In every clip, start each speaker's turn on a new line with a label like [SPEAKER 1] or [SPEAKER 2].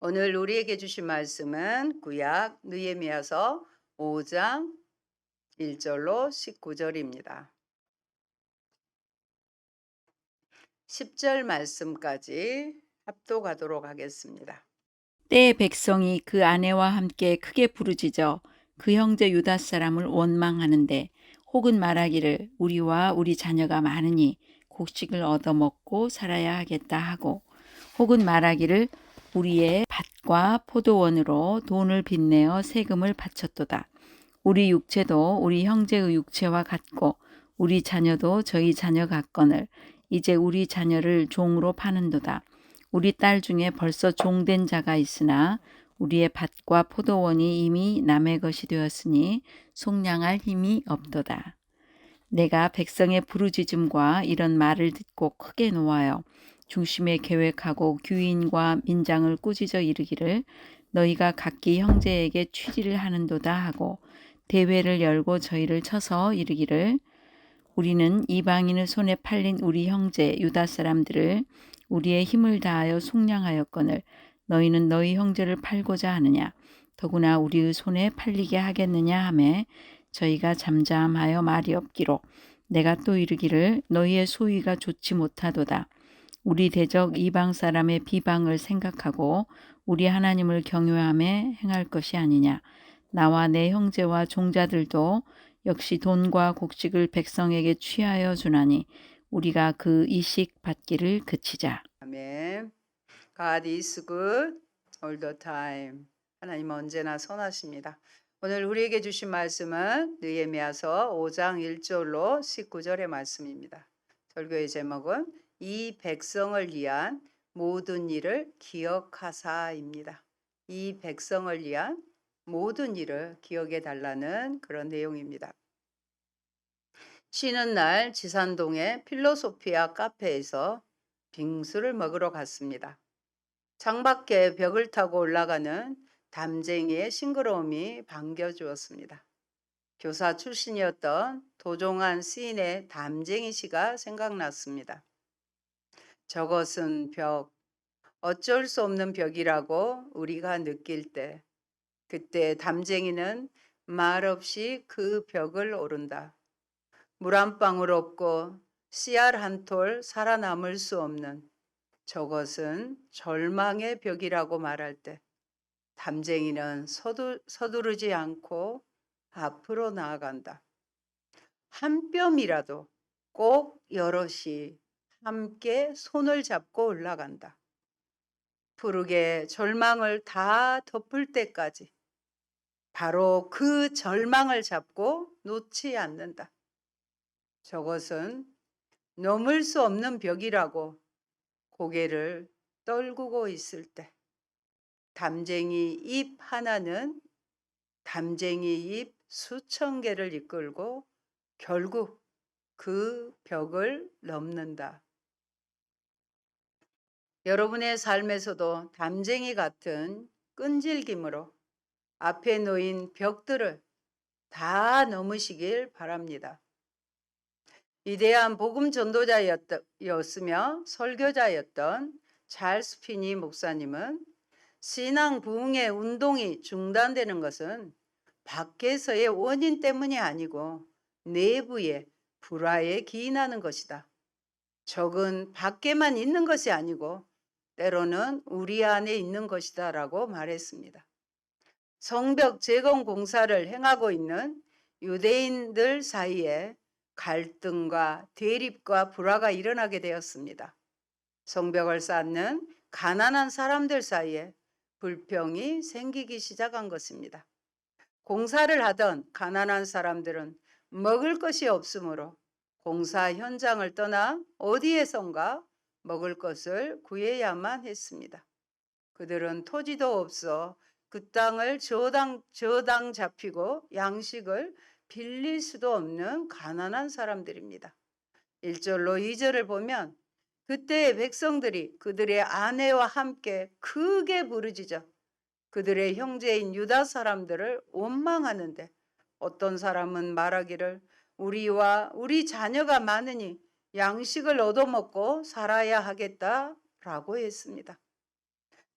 [SPEAKER 1] 오늘 우리에게 주신 말씀은 구약 느헤미야서 5장 1절로 19절입니다. 10절 말씀까지 합독하도록 하겠습니다.
[SPEAKER 2] 때에 백성이 그 아내와 함께 크게 부르짖어 그 형제 유다 사람을 원망하는데 혹은 말하기를 우리와 우리 자녀가 많으니 곡식을 얻어먹고 살아야 하겠다 하고 혹은 말하기를 우리의 밭과 포도원으로 돈을 빚내어 세금을 바쳤도다. 우리 육체도 우리 형제의 육체와 같고 우리 자녀도 저희 자녀 같거늘 이제 우리 자녀를 종으로 파는도다. 우리 딸 중에 벌써 종된 자가 있으나 우리의 밭과 포도원이 이미 남의 것이 되었으니 속량할 힘이 없도다. 내가 백성의 부르짖음과 이런 말을 듣고 크게 놓아요. 중심에 계획하고 규인과 민장을 꾸짖어 이르기를 너희가 각기 형제에게 취지를 하는도다 하고 대회를 열고 저희를 쳐서 이르기를 우리는 이방인의 손에 팔린 우리 형제 유다 사람들을 우리의 힘을 다하여 속량하였거늘 너희는 너희 형제를 팔고자 하느냐 더구나 우리의 손에 팔리게 하겠느냐 하매 저희가 잠잠하여 말이 없기로 내가 또 이르기를 너희의 소위가 좋지 못하도다. 우리 대적 이방 사람의 비방을 생각하고 우리 하나님을 경외하며 행할 것이 아니냐. 나와 내 형제와 종자들도 역시 돈과 곡식을 백성에게 취하여 주나니 우리가 그 이식 받기를 그치자.
[SPEAKER 1] 아멘. God is good all the time. 하나님은 언제나 선하십니다. 오늘 우리에게 주신 말씀은 느헤미야서 5장 1절로 19절의 말씀입니다. 설교의 제목은 이 백성을 위한 모든 일을 기억하사입니다. 이 백성을 위한 모든 일을 기억해 달라는 그런 내용입니다. 쉬는 날 지산동의 필로소피아 카페에서 빙수를 먹으러 갔습니다. 창밖에 벽을 타고 올라가는 담쟁이의 싱그러움이 반겨주었습니다. 교사 출신이었던 도종환 시인의 담쟁이 시가 생각났습니다. 저것은 벽, 어쩔 수 없는 벽이라고 우리가 느낄 때, 그때 담쟁이는 말없이 그 벽을 오른다. 물 한 방울 없고 씨알 한 톨 살아남을 수 없는 저것은 절망의 벽이라고 말할 때 담쟁이는 서두르지 않고 앞으로 나아간다. 한 뼘이라도 꼭 여럿이 함께 손을 잡고 올라간다. 푸르게 절망을 다 덮을 때까지 바로 그 절망을 잡고 놓지 않는다. 저것은 넘을 수 없는 벽이라고 고개를 떨구고 있을 때 담쟁이 잎 하나는 담쟁이 잎 수천 개를 이끌고 결국 그 벽을 넘는다. 여러분의 삶에서도 담쟁이 같은 끈질김으로 앞에 놓인 벽들을 다 넘으시길 바랍니다. 위대한 복음 전도자였으며 설교자였던 찰스 피니 목사님은 신앙 부흥의 운동이 중단되는 것은 밖에서의 원인 때문이 아니고 내부의 불화에 기인하는 것이다. 적은 밖에만 있는 것이 아니고 때로는 우리 안에 있는 것이다 라고 말했습니다. 성벽 재건 공사를 행하고 있는 유대인들 사이에 갈등과 대립과 불화가 일어나게 되었습니다. 성벽을 쌓는 가난한 사람들 사이에 불평이 생기기 시작한 것입니다. 공사를 하던 가난한 사람들은 먹을 것이 없으므로 공사 현장을 떠나 어디에선가 먹을 것을 구해야만 했습니다. 그들은 토지도 없어 그 땅을 저당 잡히고 양식을 빌릴 수도 없는 가난한 사람들입니다. 1절로 2절을 보면 그때의 백성들이 그들의 아내와 함께 크게 부르짖어 그들의 형제인 유다 사람들을 원망하는데 어떤 사람은 말하기를 우리와 우리 자녀가 많으니 양식을 얻어먹고 살아야 하겠다라고 했습니다.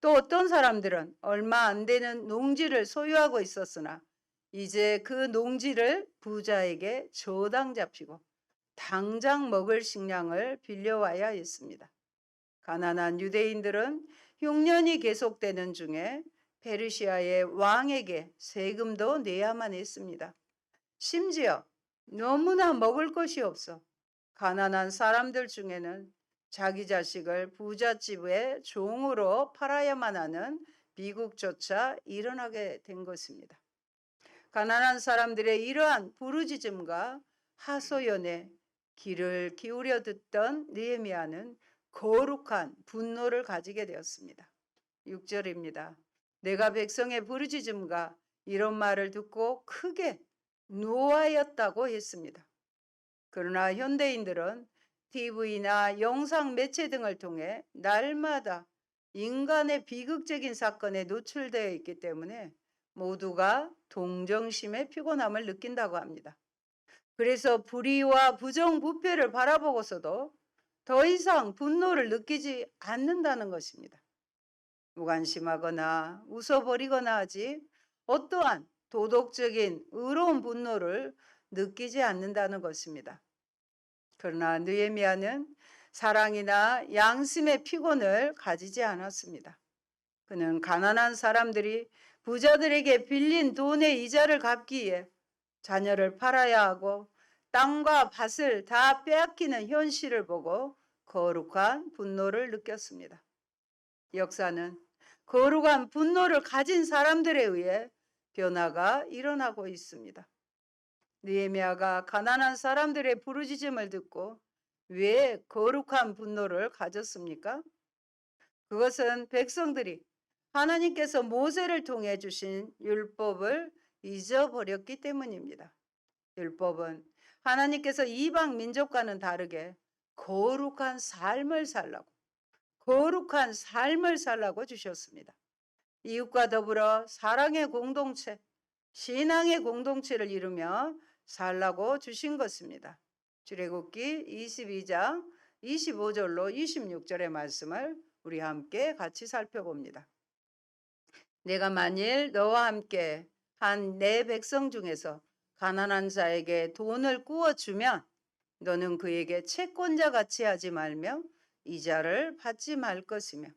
[SPEAKER 1] 또 어떤 사람들은 얼마 안 되는 농지를 소유하고 있었으나 이제 그 농지를 부자에게 저당 잡히고 당장 먹을 식량을 빌려와야 했습니다. 가난한 유대인들은 흉년이 계속되는 중에 페르시아의 왕에게 세금도 내야만 했습니다. 심지어 너무나 먹을 것이 없어 가난한 사람들 중에는 자기 자식을 부잣집의 종으로 팔아야만 하는 비극조차 일어나게 된 것입니다. 가난한 사람들의 이러한 부르짖음과 하소연에 귀를 기울여 듣던 느헤미야는 거룩한 분노를 가지게 되었습니다. 6절입니다. 내가 백성의 부르짖음과 이런 말을 듣고 크게 노하였다고 했습니다. 그러나 현대인들은 TV나 영상 매체 등을 통해 날마다 인간의 비극적인 사건에 노출되어 있기 때문에 모두가 동정심의 피곤함을 느낀다고 합니다. 그래서 불의와 부정부패를 바라보고서도 더 이상 분노를 느끼지 않는다는 것입니다. 무관심하거나 웃어버리거나 하지 어떠한 도덕적인 의로운 분노를 느끼지 않는다는 것입니다. 그러나 느헤미야는 사랑이나 양심의 피곤을 가지지 않았습니다. 그는 가난한 사람들이 부자들에게 빌린 돈의 이자를 갚기 위해 자녀를 팔아야 하고 땅과 밭을 다 빼앗기는 현실을 보고 거룩한 분노를 느꼈습니다. 역사는 거룩한 분노를 가진 사람들에 의해 변화가 일어나고 있습니다. 느헤미야가 가난한 사람들의 부르짖음을 듣고 왜 거룩한 분노를 가졌습니까? 그것은 백성들이 하나님께서 모세를 통해 주신 율법을 잊어버렸기 때문입니다. 율법은 하나님께서 이방 민족과는 다르게 거룩한 삶을 살라고 주셨습니다. 이웃과 더불어 사랑의 공동체, 신앙의 공동체를 이루며 살라고 주신 것입니다. 출애굽기 22장 25절로 26절의 말씀을 우리 함께 같이 살펴봅니다. 내가 만일 너와 함께 한 내 백성 중에서 가난한 자에게 돈을 구워주면 너는 그에게 채권자 같이 하지 말며 이자를 받지 말 것이며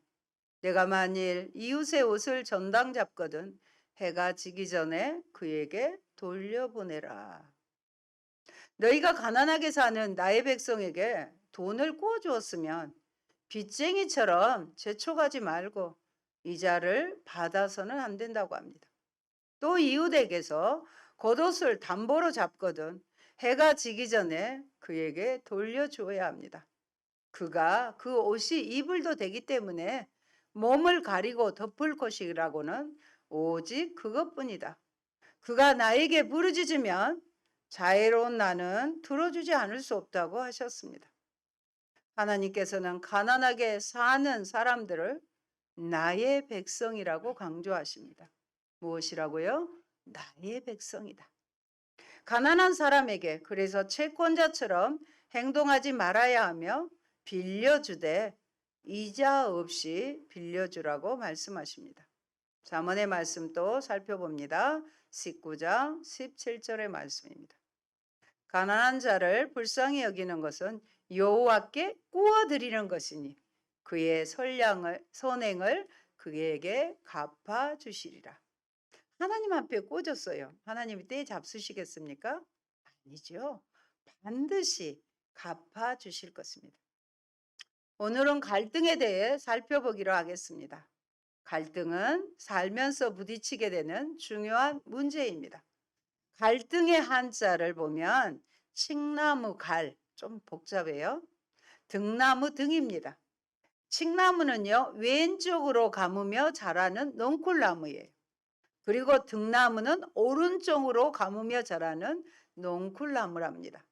[SPEAKER 1] 내가 만일 이웃의 옷을 전당 잡거든 해가 지기 전에 그에게 돌려보내라. 너희가 가난하게 사는 나의 백성에게 돈을 구워주었으면 빚쟁이처럼 재촉하지 말고 이자를 받아서는 안 된다고 합니다. 또 이웃에게서 겉옷을 담보로 잡거든 해가 지기 전에 그에게 돌려주어야 합니다. 그가 그 옷이 이불도 되기 때문에 몸을 가리고 덮을 것이라고는 오직 그것뿐이다. 그가 나에게 부르짖으면 자애로운 나는 들어주지 않을 수 없다고 하셨습니다. 하나님께서는 가난하게 사는 사람들을 나의 백성이라고 강조하십니다. 무엇이라고요? 나의 백성이다. 가난한 사람에게 그래서 채권자처럼 행동하지 말아야 하며 빌려주되 이자 없이 빌려주라고 말씀하십니다. 잠언의 말씀 또 살펴봅니다. 19장 17절의 말씀입니다. 가난한 자를 불쌍히 여기는 것은 여호와께 구워드리는 것이니 그의 선행을 그에게 갚아주시리라. 하나님 앞에 꽂았어요. 하나님이 떼 잡수시겠습니까? 아니죠. 반드시 갚아주실 것입니다. 오늘은 갈등에 대해 살펴보기로 하겠습니다. 갈등은 살면서 부딪히게 되는 중요한 문제입니다. 갈등의 한자를 보면 칡나무 갈, 좀 복잡해요. 등나무 등입니다. 칡나무는요, 왼쪽으로 감으며 자라는 넝쿨나무예요. 그리고 등나무는 오른쪽으로 감으며 자라는 넝쿨나무랍니다.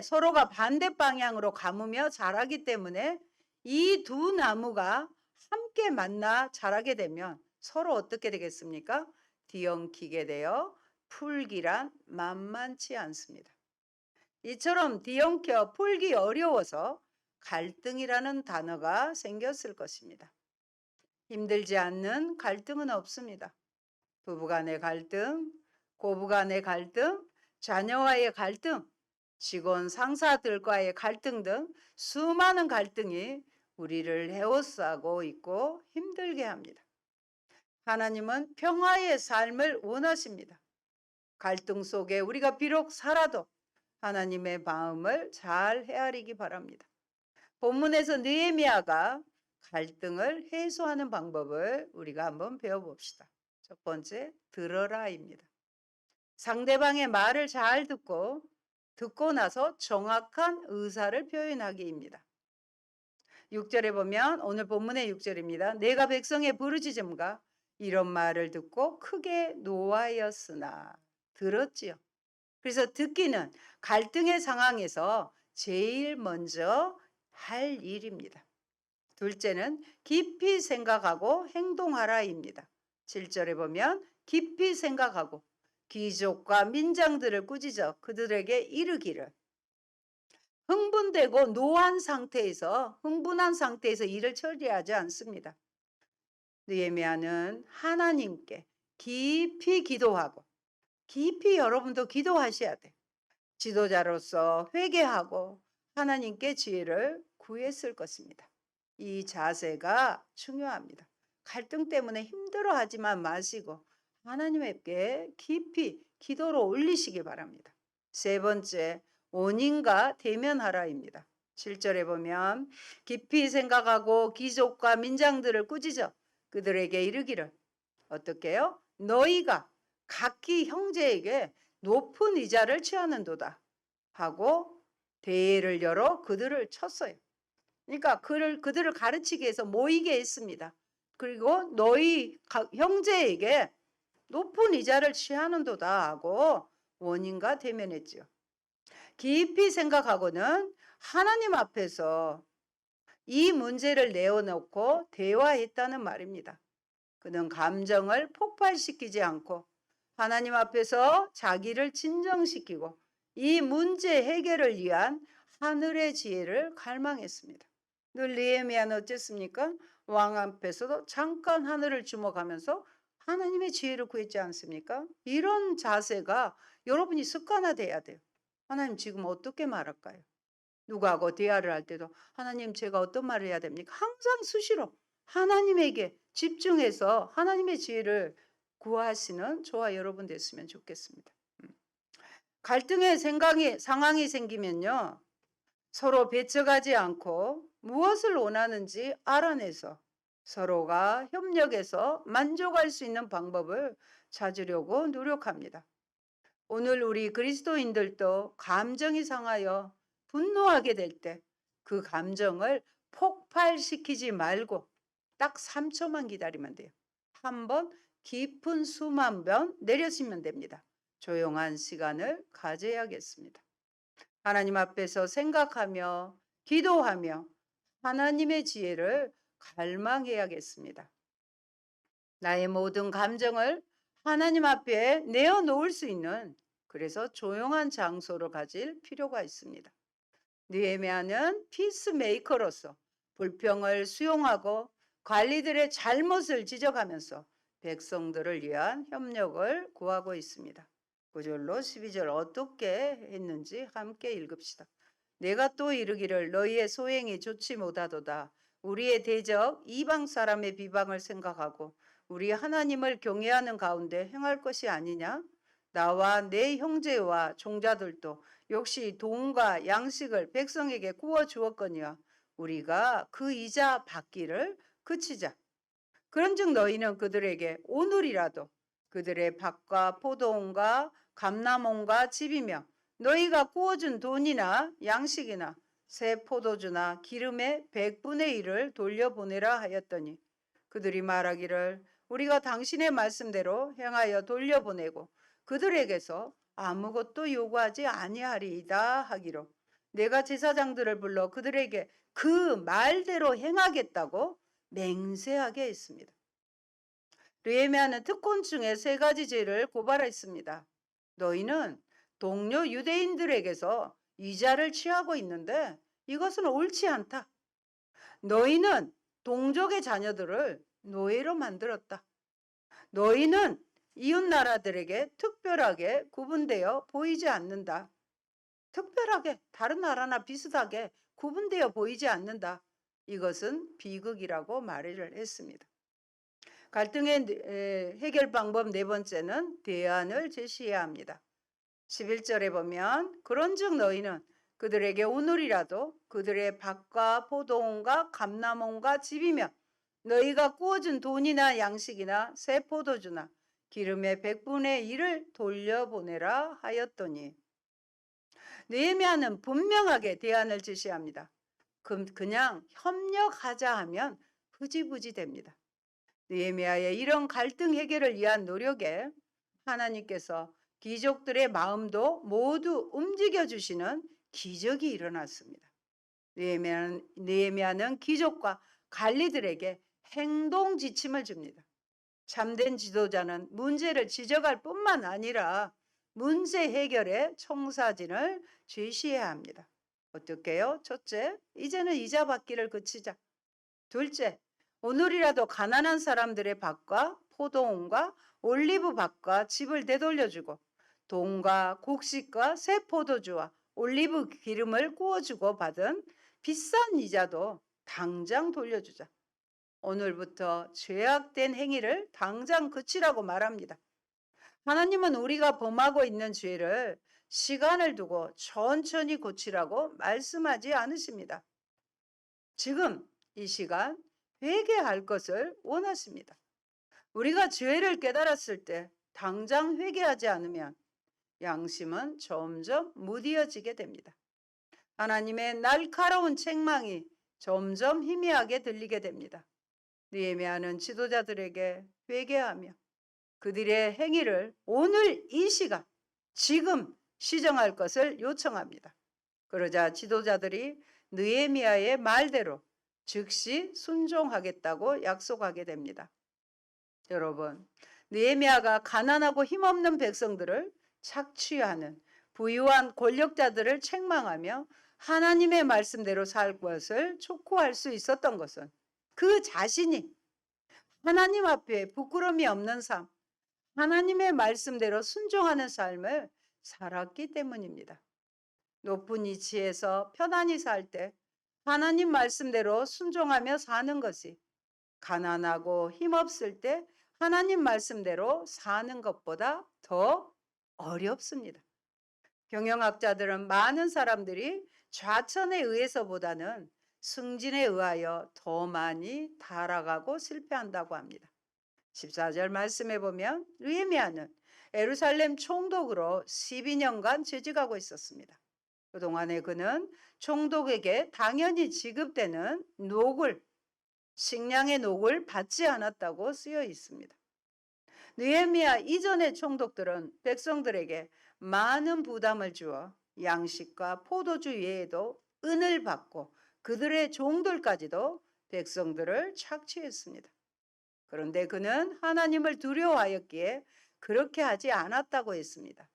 [SPEAKER 1] 서로가 반대 방향으로 감으며 자라기 때문에 이 두 나무가 함께 만나 자라게 되면 서로 어떻게 되겠습니까? 뒤엉키게 되어 풀기란 만만치 않습니다. 이처럼 뒤엉켜 풀기 어려워서 갈등이라는 단어가 생겼을 것입니다. 힘들지 않는 갈등은 없습니다. 부부간의 갈등, 고부간의 갈등, 자녀와의 갈등, 직원 상사들과의 갈등 등 수많은 갈등이 우리를 에워싸고 있고 힘들게 합니다. 하나님은 평화의 삶을 원하십니다. 갈등 속에 우리가 비록 살아도 하나님의 마음을 잘 헤아리기 바랍니다. 본문에서 느헤미야가 갈등을 해소하는 방법을 우리가 한번 배워봅시다. 첫 번째, 들어라입니다. 상대방의 말을 잘 듣고 나서 정확한 의사를 표현하기입니다. 6절에 보면 오늘 본문의 6절입니다. 내가 백성의 부르짖음과 이런 말을 듣고 크게 노하였으나 들었지요. 그래서 듣기는 갈등의 상황에서 제일 먼저 할 일입니다. 둘째는 깊이 생각하고 행동하라입니다. 7절에 보면 깊이 생각하고 귀족과 민장들을 꾸짖어 그들에게 이르기를. 흥분한 상태에서 일을 처리하지 않습니다. 느헤미야는 하나님께 깊이 기도하고, 깊이 여러분도 기도하셔야 돼. 지도자로서 회개하고 하나님께 지혜를 구했을 것입니다. 이 자세가 중요합니다. 갈등 때문에 힘들어하지만 마시고 하나님께 깊이 기도로 올리시기 바랍니다. 세 번째, 원인과 대면하라입니다. 7절에 보면 깊이 생각하고 귀족과 민장들을 꾸짖어 그들에게 이르기를. 어떻게 해요? 너희가 각기 형제에게 높은 이자를 취하는도다 하고 대회를 열어 그들을 쳤어요. 그러니까 그들을 가르치기 위해서 모이게 했습니다. 그리고 너희 형제에게 높은 이자를 취하는도다 하고 원인과 대면했죠. 깊이 생각하고는 하나님 앞에서 이 문제를 내어놓고 대화했다는 말입니다. 그는 감정을 폭발시키지 않고 하나님 앞에서 자기를 진정시키고 이 문제 해결을 위한 하늘의 지혜를 갈망했습니다. 늘 느헤미야는 어쨌습니까? 왕 앞에서도 잠깐 하늘을 주목하면서 하나님의 지혜를 구했지 않습니까? 이런 자세가 여러분이 습관화돼야 돼요. 하나님 지금 어떻게 말할까요? 누구하고 대화를 할 때도 하나님 제가 어떤 말을 해야 됩니까? 항상 수시로 하나님에게 집중해서 하나님의 지혜를 구하시는 저와 여러분 됐으면 좋겠습니다. 갈등의 상황이 생기면요. 서로 배척하지 않고 무엇을 원하는지 알아내서 서로가 협력해서 만족할 수 있는 방법을 찾으려고 노력합니다. 오늘 우리 그리스도인들도 감정이 상하여 분노하게 될 때 그 감정을 폭발시키지 말고 딱 3초만 기다리면 돼요. 한번 깊은 숨 한 번 내려치면 됩니다. 조용한 시간을 가져야겠습니다. 하나님 앞에서 생각하며 기도하며 하나님의 지혜를 갈망해야겠습니다. 나의 모든 감정을 하나님 앞에 내어놓을 수 있는 그래서 조용한 장소를 가질 필요가 있습니다. 느헤미야는 피스메이커로서 불평을 수용하고 관리들의 잘못을 지적하면서 백성들을 위한 협력을 구하고 있습니다. 9절로 12절 어떻게 했는지 함께 읽읍시다. 내가 또 이르기를 너희의 소행이 좋지 못하도다. 우리의 대적 이방 사람의 비방을 생각하고 우리 하나님을 경외하는 가운데 행할 것이 아니냐? 나와 내 형제와 종자들도 역시 돈과 양식을 백성에게 구워 주었거니와 우리가 그 이자 받기를 그치자. 그런즉 너희는 그들에게 오늘이라도 그들의 밭과 포도원과 감람원과 집이며 너희가 구워준 돈이나 양식이나 새 포도주나 기름의 100분의 1을 돌려보내라 하였더니 그들이 말하기를 우리가 당신의 말씀대로 행하여 돌려보내고 그들에게서 아무것도 요구하지 아니하리이다 하기로 내가 제사장들을 불러 그들에게 그 말대로 행하겠다고 맹세하게 했습니다. 느헤미야는 특권층의 3가지 죄를 고발했습니다. 너희는 동료 유대인들에게서 이자를 취하고 있는데 이것은 옳지 않다. 너희는 동족의 자녀들을 노예로 만들었다. 너희는 이웃 나라들에게 특별하게 구분되어 보이지 않는다. 특별하게 다른 나라나 비슷하게 구분되어 보이지 않는다. 이것은 비극이라고 말을 했습니다. 갈등의 해결 방법 네 번째는 대안을 제시해야 합니다. 11절에 보면 그런즉 너희는 그들에게 오늘이라도 그들의 밭과 포도원과 감람원과 집이며 너희가 구워준 돈이나 양식이나 새 포도주나 기름의 100분의 1을 돌려보내라 하였더니 느헤미야는 분명하게 대안을 제시합니다. 그냥 협력하자 하면 흐지부지 됩니다. 느헤미야의 이런 갈등 해결을 위한 노력에 하나님께서 귀족들의 마음도 모두 움직여 주시는 기적이 일어났습니다. 느헤미야는 귀족과 관리들에게 행동 지침을 줍니다. 참된 지도자는 문제를 지적할 뿐만 아니라 문제 해결의 청사진을 제시해야 합니다. 어떻게요? 첫째, 이제는 이자 받기를 그치자. 둘째, 오늘이라도 가난한 사람들의 밭과 포도원과 올리브 밭과 집을 되돌려주고 돈과 곡식과 새 포도주와 올리브 기름을 구워주고 받은 비싼 이자도 당장 돌려주자. 오늘부터 죄악된 행위를 당장 그치라고 말합니다. 하나님은 우리가 범하고 있는 죄를 시간을 두고 천천히 고치라고 말씀하지 않으십니다. 지금 이 시간 회개할 것을 원하십니다. 우리가 죄를 깨달았을 때 당장 회개하지 않으면 양심은 점점 무디어지게 됩니다. 하나님의 날카로운 책망이 점점 희미하게 들리게 됩니다. 느헤미야는 지도자들에게 회개하며 그들의 행위를 오늘 이 시간 지금 시정할 것을 요청합니다. 그러자 지도자들이 느헤미야의 말대로 즉시 순종하겠다고 약속하게 됩니다. 여러분, 느헤미야가 가난하고 힘없는 백성들을 착취하는 부유한 권력자들을 책망하며 하나님의 말씀대로 살 것을 촉구할 수 있었던 것은 그 자신이 하나님 앞에 부끄러움이 없는 삶, 하나님의 말씀대로 순종하는 삶을 살았기 때문입니다. 높은 위치에서 편안히 살 때 하나님 말씀대로 순종하며 사는 것이 가난하고 힘없을 때 하나님 말씀대로 사는 것보다 더 어렵습니다. 경영학자들은 많은 사람들이 좌천에 의해서보다는 승진에 의하여 더 많이 타락하고 실패한다고 합니다. 14절 말씀해 보면 느헤미야는 예루살렘 총독으로 12년간 재직하고 있었습니다. 그동안에 그는 총독에게 당연히 지급되는 녹을, 식량의 녹을 받지 않았다고 쓰여 있습니다. 느헤미야 이전의 총독들은 백성들에게 많은 부담을 주어 양식과 포도주 외에도 은을 받고 그들의 종들까지도 백성들을 착취했습니다. 그런데 그는 하나님을 두려워하였기에 그렇게 하지 않았다고 했습니다.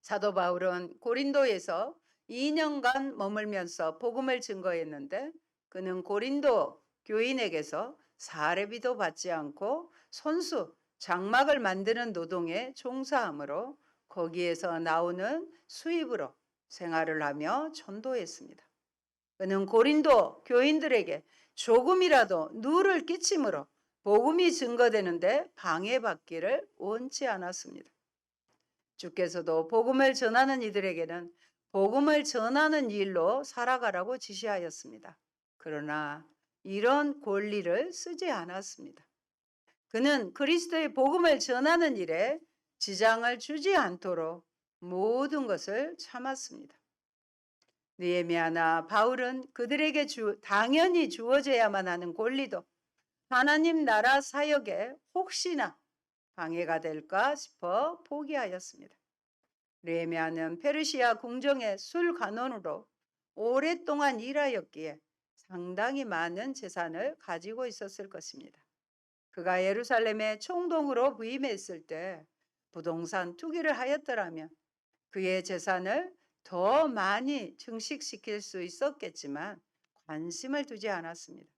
[SPEAKER 1] 사도 바울은 고린도에서 2년간 머물면서 복음을 증거했는데 그는 고린도 교인에게서 사례비도 받지 않고 손수 장막을 만드는 노동에 종사하므로 거기에서 나오는 수입으로 생활을 하며 전도했습니다. 그는 고린도 교인들에게 조금이라도 누를 끼침으로 복음이 증거되는데 방해받기를 원치 않았습니다. 주께서도 복음을 전하는 이들에게는 복음을 전하는 일로 살아가라고 지시하였습니다. 그러나 이런 권리를 쓰지 않았습니다. 그는 그리스도의 복음을 전하는 일에 지장을 주지 않도록 모든 것을 참았습니다. 느헤미야나 바울은 그들에게 당연히 주어져야만 하는 권리도 하나님 나라 사역에 혹시나 방해가 될까 싶어 포기하였습니다. 느헤미야는 페르시아 궁정의 술관원으로 오랫동안 일하였기에 상당히 많은 재산을 가지고 있었을 것입니다. 그가 예루살렘의 총독으로 부임했을 때 부동산 투기를 하였더라면 그의 재산을 더 많이 증식시킬 수 있었겠지만 관심을 두지 않았습니다.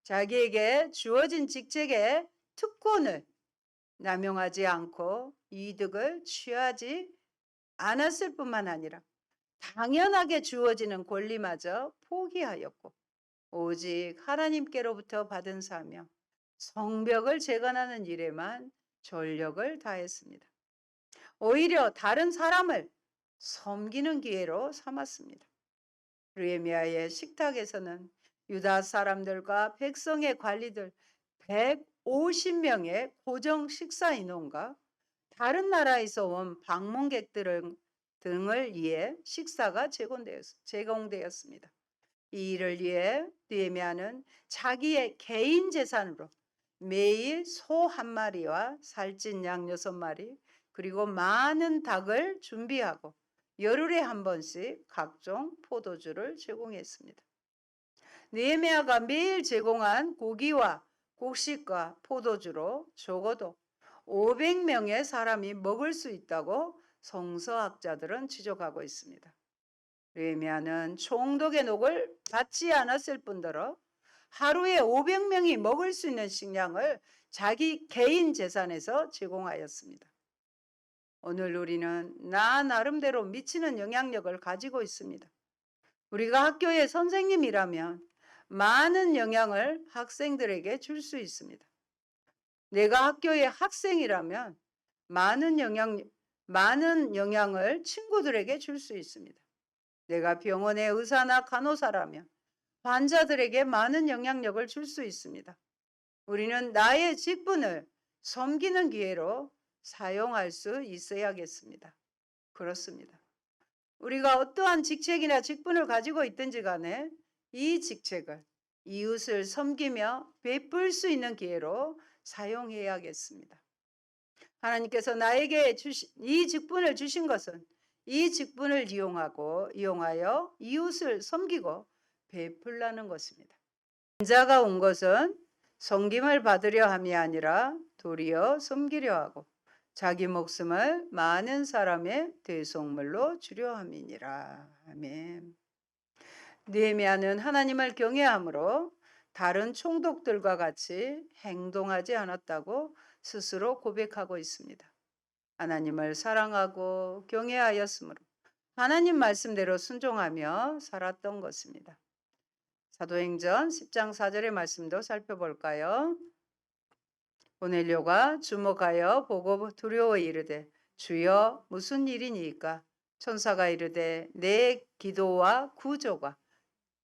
[SPEAKER 1] 자기에게 주어진 직책의 특권을 남용하지 않고 이득을 취하지 않았을 뿐만 아니라 당연하게 주어지는 권리마저 포기하였고 오직 하나님께로부터 받은 사명, 성벽을 재건하는 일에만 전력을 다했습니다. 오히려 다른 사람을 섬기는 기회로 삼았습니다. 느헤미야의 식탁에서는 유다 사람들과 백성의 관리들 150명의 고정 식사 인원과 다른 나라에서 온 방문객들 등을 위해 식사가 제공되었습니다. 이 일을 위해 느헤미야는 자기의 개인 재산으로 매일 소 한 마리와 살찐 양 6마리 그리고 많은 닭을 준비하고 열흘에 한 번씩 각종 포도주를 제공했습니다. 느헤미야가 매일 제공한 고기와 곡식과 포도주로 적어도 500명의 사람이 먹을 수 있다고 성서학자들은 지적하고 있습니다. 느헤미야는 총독의 녹을 받지 않았을 뿐더러 하루에 500명이 먹을 수 있는 식량을 자기 개인 재산에서 제공하였습니다. 오늘 우리는 나 나름대로 미치는 영향력을 가지고 있습니다. 우리가 학교의 선생님이라면 많은 영향을 학생들에게 줄 수 있습니다. 내가 학교의 학생이라면 많은 영향을 친구들에게 줄 수 있습니다. 내가 병원의 의사나 간호사라면 환자들에게 많은 영향력을 줄 수 있습니다. 우리는 나의 직분을 섬기는 기회로 사용할 수 있어야겠습니다. 그렇습니다. 우리가 어떠한 직책이나 직분을 가지고 있든지 간에 이 직책을 이웃을 섬기며 베풀 수 있는 기회로 사용해야겠습니다. 하나님께서 나에게 이 직분을 주신 것은 이 직분을 이용하여 이웃을 섬기고 베풀라는 것입니다. 인자가 온 것은 섬김을 받으려 함이 아니라 도리어 섬기려 하고 자기 목숨을 많은 사람의 대속물로 주려 함이니라. 아멘. 느헤미야는 하나님을 경외함으로 다른 총독들과 같이 행동하지 않았다고 스스로 고백하고 있습니다. 하나님을 사랑하고 경외하였으므로 하나님 말씀대로 순종하며 살았던 것입니다. 사도행전 10장 4절의 말씀도 살펴볼까요? 고넬료가 주목하여 보고 두려워 이르되 주여 무슨 일이니까? 천사가 이르되 내 기도와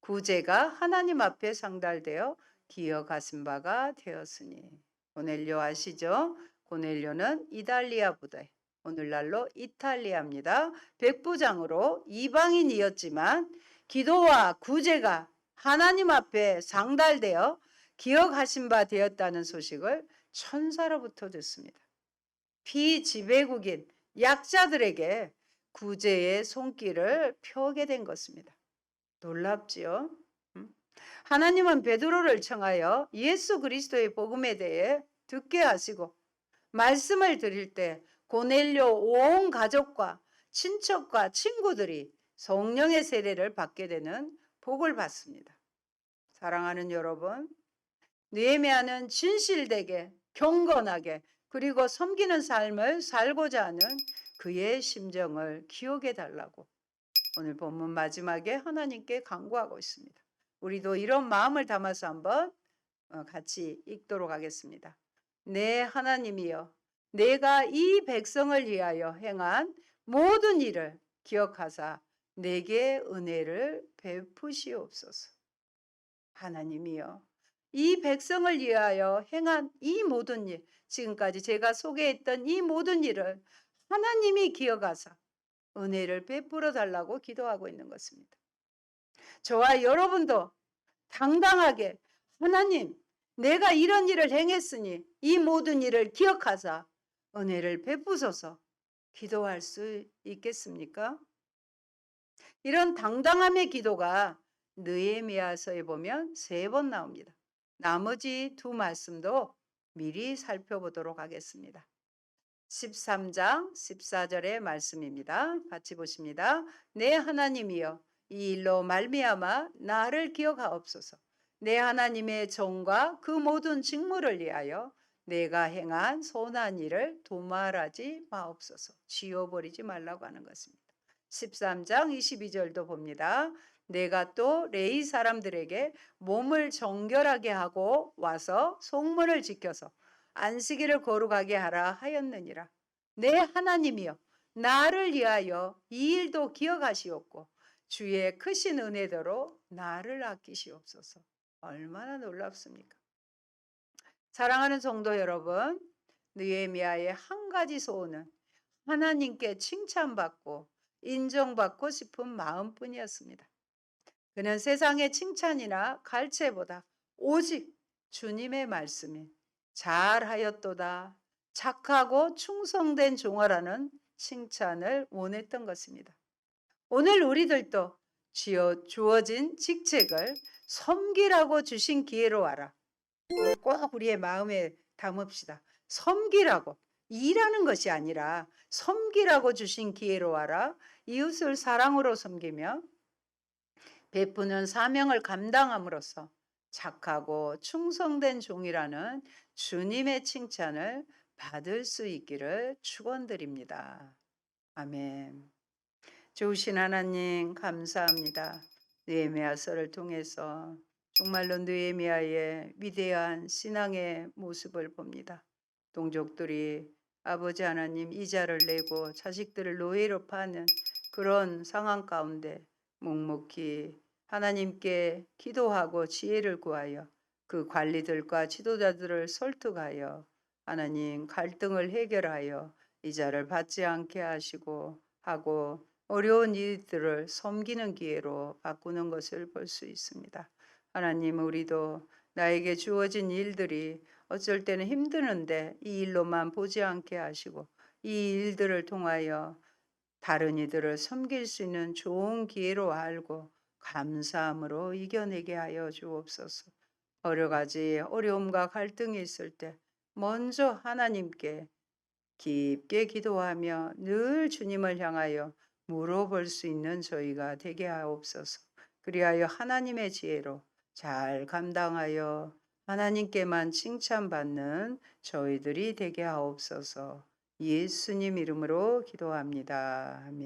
[SPEAKER 1] 구제가 하나님 앞에 상달되어 기억하신 바가 되었으니. 고넬료 아시죠? 고넬료는 이달리아 부대, 오늘날로 이탈리아입니다. 백부장으로 이방인이었지만 기도와 구제가 하나님 앞에 상달되어 기억하신 바 되었다는 소식을 천사로부터 듣습니다. 피지배국인 약자들에게 구제의 손길을 펴게 된 것입니다. 놀랍지요? 하나님은 베드로를 청하여 예수 그리스도의 복음에 대해 듣게 하시고 말씀을 드릴 때 고넬료 온 가족과 친척과 친구들이 성령의 세례를 받게 되는 복을 받습니다. 사랑하는 여러분, 느헤미야는 진실되게 경건하게 그리고 섬기는 삶을 살고자 하는 그의 심정을 기억해 달라고 오늘 본문 마지막에 하나님께 간구하고 있습니다. 우리도 이런 마음을 담아서 한번 같이 읽도록 하겠습니다. 내 하나님이여, 내가 이 백성을 위하여 행한 모든 일을 기억하사 내게 은혜를 베푸시옵소서. 하나님이여, 이 백성을 위하여 행한 이 모든 일, 지금까지 제가 소개했던 이 모든 일을 하나님이 기억하사 은혜를 베풀어 달라고 기도하고 있는 것입니다. 저와 여러분도 당당하게 하나님, 내가 이런 일을 행했으니 이 모든 일을 기억하사 은혜를 베푸소서 기도할 수 있겠습니까? 이런 당당함의 기도가 느헤미야서에 보면 3번 나옵니다. 나머지 2 말씀도 미리 살펴보도록 하겠습니다. 13장 14절의 말씀입니다. 같이 보십니다. 내 하나님이여, 이 일로 말미암아 나를 기억하옵소서. 내 하나님의 정과 그 모든 직무를 위하여 내가 행한 선한 일을 도말하지 마옵소서. 지워버리지 말라고 하는 것입니다. 13장 22절도 봅니다. 내가 또 레위 사람들에게 몸을 정결하게 하고 와서 속문을 지켜서 안식일을 거룩하게 하라 하였느니라. 내 하나님이여 나를 위하여 이 일도 기억하시옵고 주의 크신 은혜대로 나를 아끼시옵소서. 얼마나 놀랍습니까? 사랑하는 성도 여러분, 느헤미야의 한 가지 소원은 하나님께 칭찬받고 인정받고 싶은 마음뿐이었습니다. 그는 세상의 칭찬이나 갈채보다 오직 주님의 말씀인 잘하였도다, 착하고 충성된 종아라는 칭찬을 원했던 것입니다. 오늘 우리들도 주어진 직책을 섬기라고 주신 기회로 알아. 꼭 우리의 마음에 담읍시다. 섬기라고. 일하는 것이 아니라 섬기라고 주신 기회로 알아. 이웃을 사랑으로 섬기며 베푸는 사명을 감당함으로써 착하고 충성된 종이라는 주님의 칭찬을 받을 수 있기를 축원드립니다. 아멘. 좋으신 하나님 감사합니다. 느헤미야서를 통해서 정말로 느헤미야의 위대한 신앙의 모습을 봅니다. 동족들이 아버지 하나님 이자를 내고 자식들을 노예로 파는 그런 상황 가운데 묵묵히 하나님께 기도하고 지혜를 구하여 그 관리들과 지도자들을 설득하여 하나님 갈등을 해결하여 이자를 받지 않게 하고 어려운 이들을 섬기는 기회로 바꾸는 것을 볼 수 있습니다. 하나님, 우리도 나에게 주어진 일들이 어쩔 때는 힘드는데 이 일로만 보지 않게 하시고 이 일들을 통하여 다른 이들을 섬길 수 있는 좋은 기회로 알고 감사함으로 이겨내게 하여 주옵소서. 여러 가지 어려움과 갈등이 있을 때 먼저 하나님께 깊게 기도하며 늘 주님을 향하여 물어볼 수 있는 저희가 되게 하옵소서. 그리하여 하나님의 지혜로 잘 감당하여 하나님께만 칭찬받는 저희들이 되게 하옵소서. 예수님 이름으로 기도합니다. 아멘.